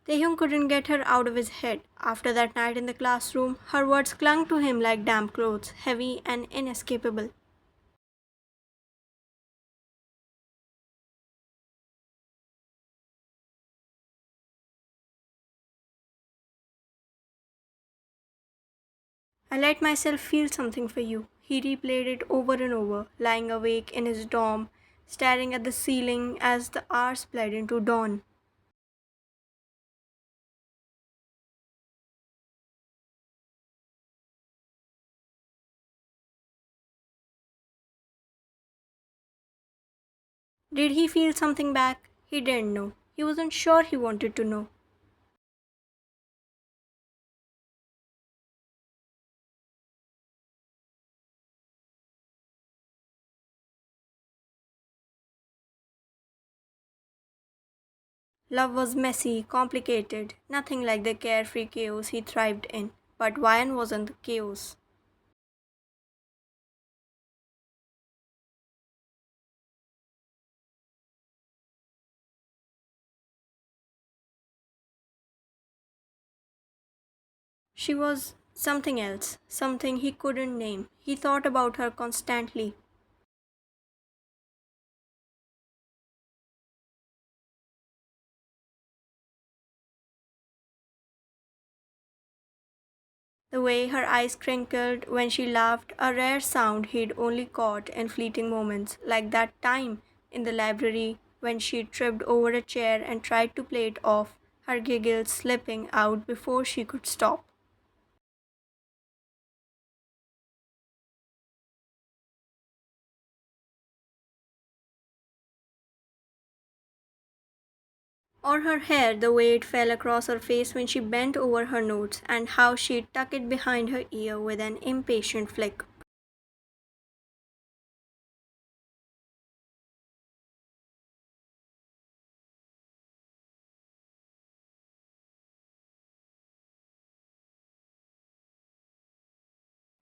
Taehyung couldn't get her out of his head. After that night in the classroom, her words clung to him like damp clothes, heavy and inescapable. I let myself feel something for you. He replayed it over and over, lying awake in his dorm, staring at the ceiling as the hours bled into dawn. Did he feel something back? He didn't know. He wasn't sure he wanted to know. Love was messy, complicated, nothing like the carefree chaos he thrived in. But Ryan wasn't the chaos. She was something else, something he couldn't name. He thought about her constantly. The way her eyes crinkled when she laughed, a rare sound he'd only caught in fleeting moments, like that time in the library when she tripped over a chair and tried to play it off, her giggles slipping out before she could stop. Or her hair, the way it fell across her face when she bent over her notes, and how she'd tuck it behind her ear with an impatient flick.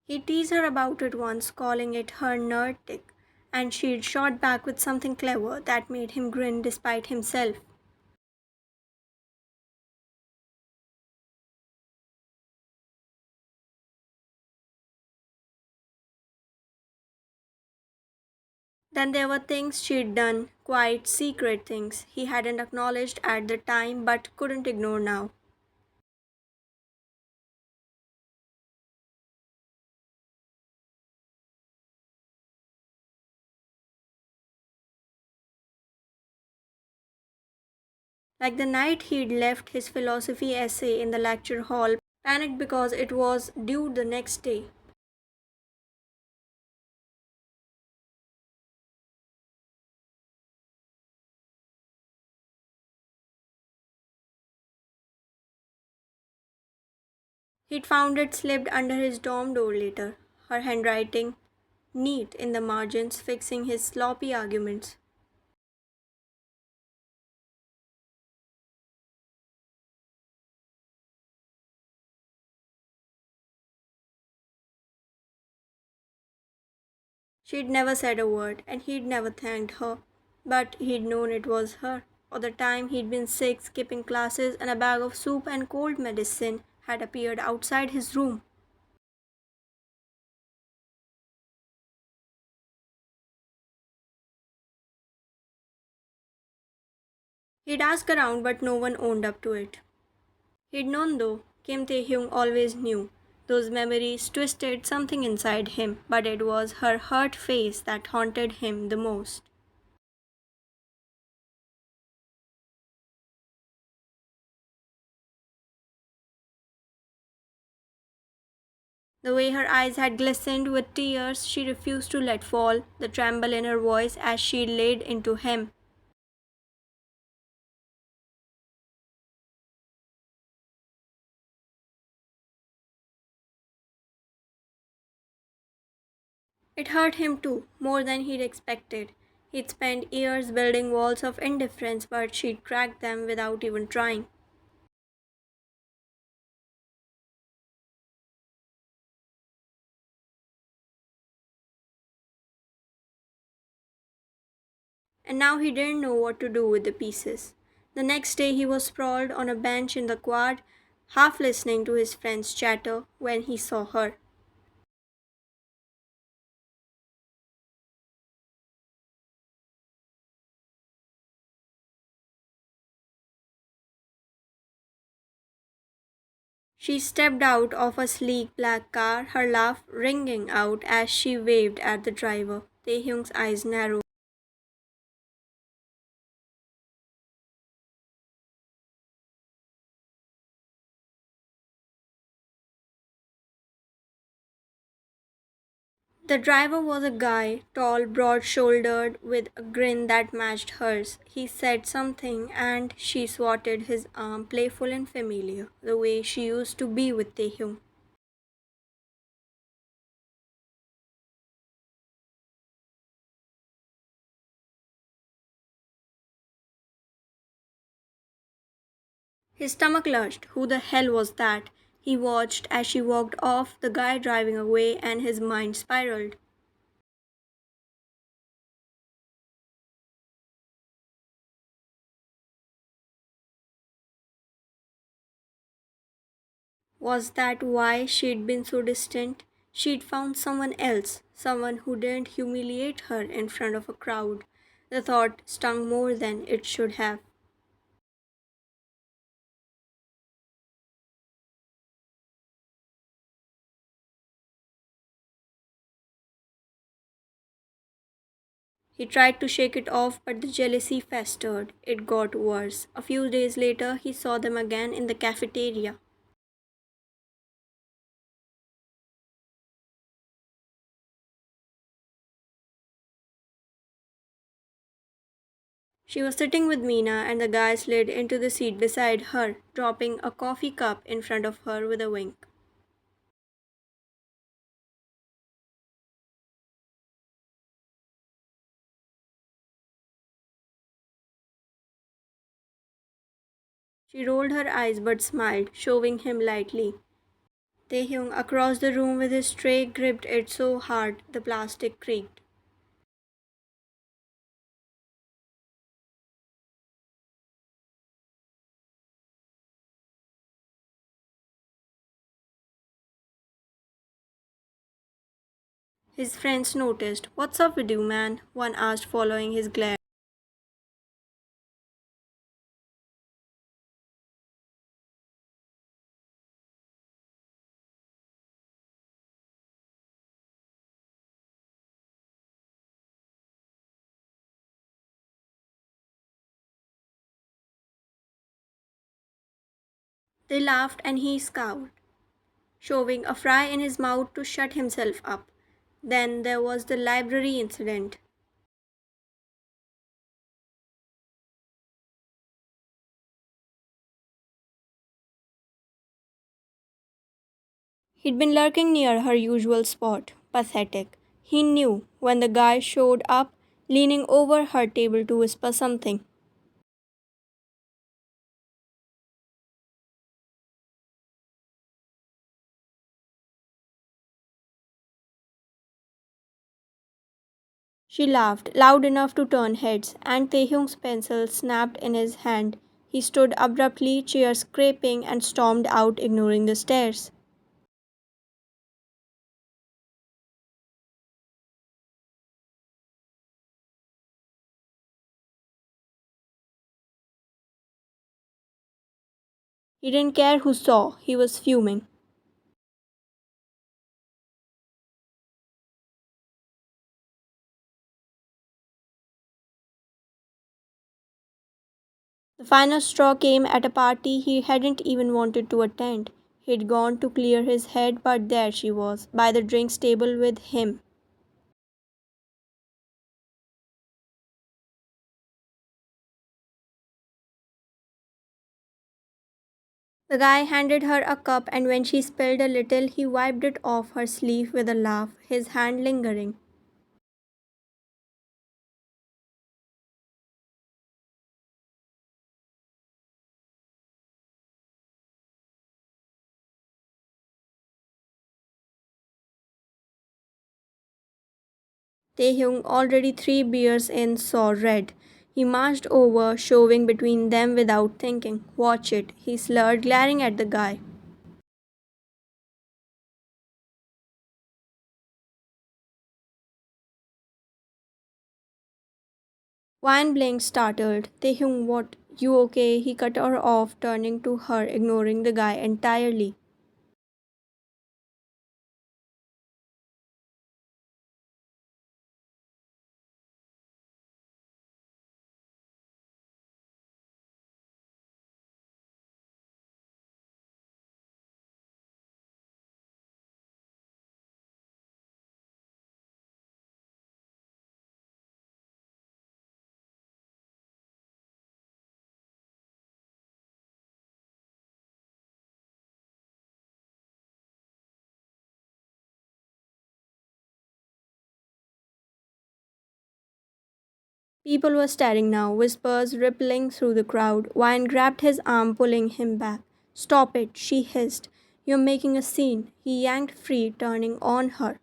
He teased her about it once, calling it her nerd tick, and she'd shot back with something clever that made him grin despite himself. Then there were things she'd done, quite secret things he hadn't acknowledged at the time but couldn't ignore now. Like the night he'd left his philosophy essay in the lecture hall, panicked because it was due the next day. He'd found it slipped under his dorm door later, her handwriting neat in the margins, fixing his sloppy arguments. She'd never said a word, and he'd never thanked her, but he'd known it was her. Or the time he'd been sick, skipping classes, and a bag of soup and cold medicine had appeared outside his room. He'd asked around, but no one owned up to it. He'd known though, Kim Tae-hyung always knew. Those memories twisted something inside him, but it was her hurt face that haunted him the most. The way her eyes had glistened with tears she refused to let fall, the tremble in her voice as she laid into him. It hurt him too, more than he'd expected. He'd spent years building walls of indifference, but she'd cracked them without even trying. And now he didn't know what to do with the pieces. The next day he was sprawled on a bench in the quad, half listening to his friends chatter when he saw her. She stepped out of a sleek black car, her laugh ringing out as she waved at the driver. Taehyung's eyes narrowed. The driver was a guy, tall, broad shouldered, with a grin that matched hers. He said something, and she swatted his arm, playful and familiar, the way she used to be with Taehyung. His stomach lurched. Who the hell was that? He watched as she walked off, the guy driving away, and his mind spiraled. Was that why she'd been so distant? She'd found someone else, someone who didn't humiliate her in front of a crowd. The thought stung more than it should have. He tried to shake it off, but the jealousy festered. It got worse. A few days later, he saw them again in the cafeteria. She was sitting with Mina, and the guy slid into the seat beside her, dropping a coffee cup in front of her with a wink. She rolled her eyes but smiled, showing him lightly. Taehyung across the room with his tray gripped it so hard the plastic creaked. His friends noticed. What's up with you, man? One asked, following his glare. They laughed and he scowled, shoving a fry in his mouth to shut himself up. Then there was the library incident. He'd been lurking near her usual spot. Pathetic. He knew when the guy showed up, leaning over her table to whisper something. She laughed, loud enough to turn heads, and Taehyung's pencil snapped in his hand. He stood abruptly, chair scraping, and stormed out, ignoring the stares. He didn't care who saw, he was fuming. The final straw came at a party he hadn't even wanted to attend. He'd gone to clear his head, but there she was, by the drinks table with him. The guy handed her a cup, and when she spilled a little, he wiped it off her sleeve with a laugh, his hand lingering. Taehyung, already 3 beers in, saw red. He marched over, shoving between them without thinking. Watch it, he slurred, glaring at the guy. Wine blinked, startled. Taehyung, what? You okay? He cut her off, turning to her, ignoring the guy entirely. People were staring now, whispers rippling through the crowd. Wine grabbed his arm, pulling him back. Stop it, she hissed. You're making a scene. He yanked free, turning on her.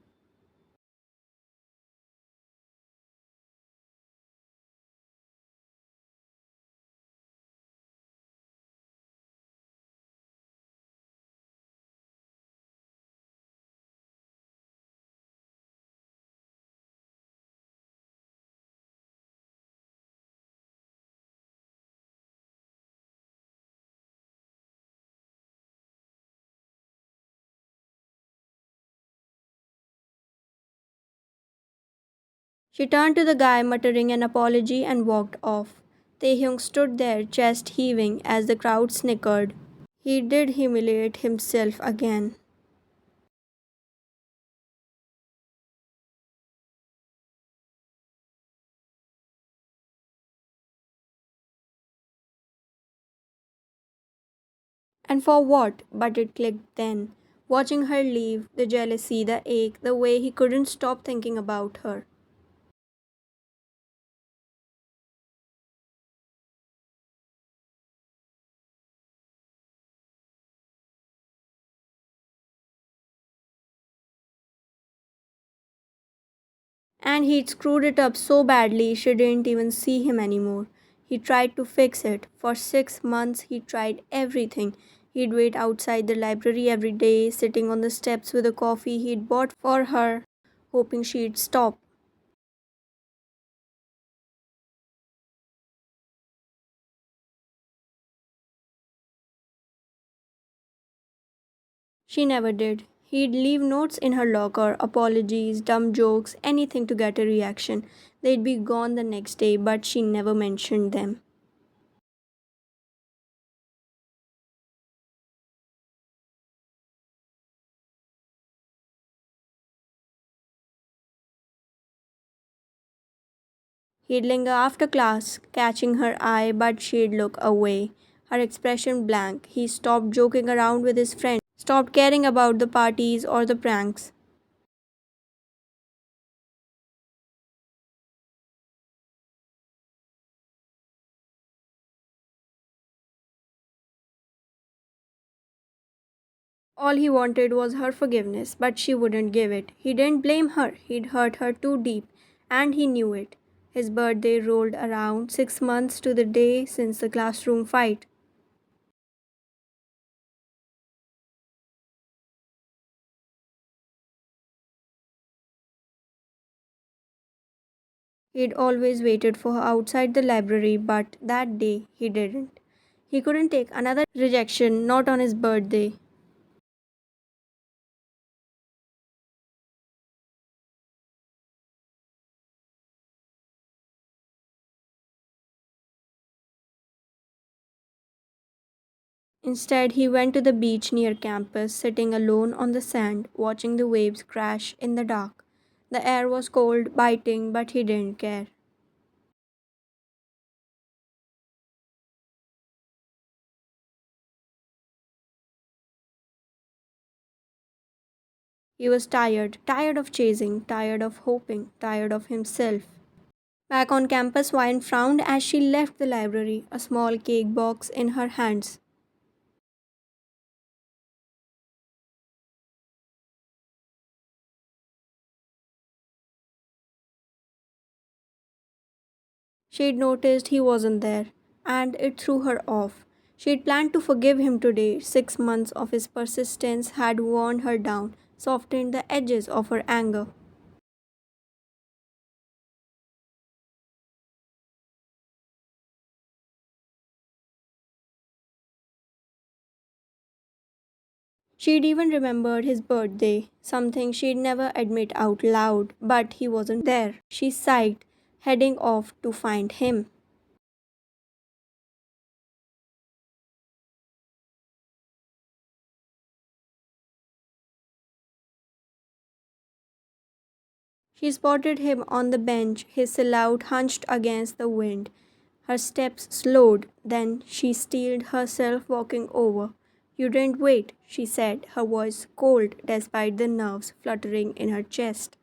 She turned to the guy, muttering an apology, and walked off. Taehyung stood there, chest heaving, as the crowd snickered. He did humiliate himself again. And for what? But it clicked then. Watching her leave, the jealousy, the ache, the way he couldn't stop thinking about her. And he'd screwed it up so badly she didn't even see him anymore. He tried to fix it. For 6 months, he tried everything. He'd wait outside the library every day, sitting on the steps with a coffee he'd bought for her, hoping she'd stop. She never did. He'd leave notes in her locker, apologies, dumb jokes, anything to get a reaction. They'd be gone the next day, but she never mentioned them. He'd linger after class, catching her eye, but she'd look away, her expression blank. He stopped joking around with his friends, stopped caring about the parties or the pranks. All he wanted was her forgiveness, but she wouldn't give it. He didn't blame her, he'd hurt her too deep, and he knew it. His birthday rolled around 6 months to the day since the classroom fight. He'd always waited for her outside the library, but that day he didn't. He couldn't take another rejection, not on his birthday. Instead, he went to the beach near campus, sitting alone on the sand, watching the waves crash in the dark. The air was cold, biting, but he didn't care. He was tired, tired of chasing, tired of hoping, tired of himself. Back on campus, Vine frowned as she left the library, a small cake box in her hands. She'd noticed he wasn't there, and it threw her off. She'd planned to forgive him today. 6 months of his persistence had worn her down, softened the edges of her anger. She'd even remembered his birthday, something she'd never admit out loud, but he wasn't there. She sighed, heading off to find him. She spotted him on the bench, his silhouette hunched against the wind. Her steps slowed, then she steeled herself, walking over. You didn't wait, she said, her voice cold despite the nerves fluttering in her chest.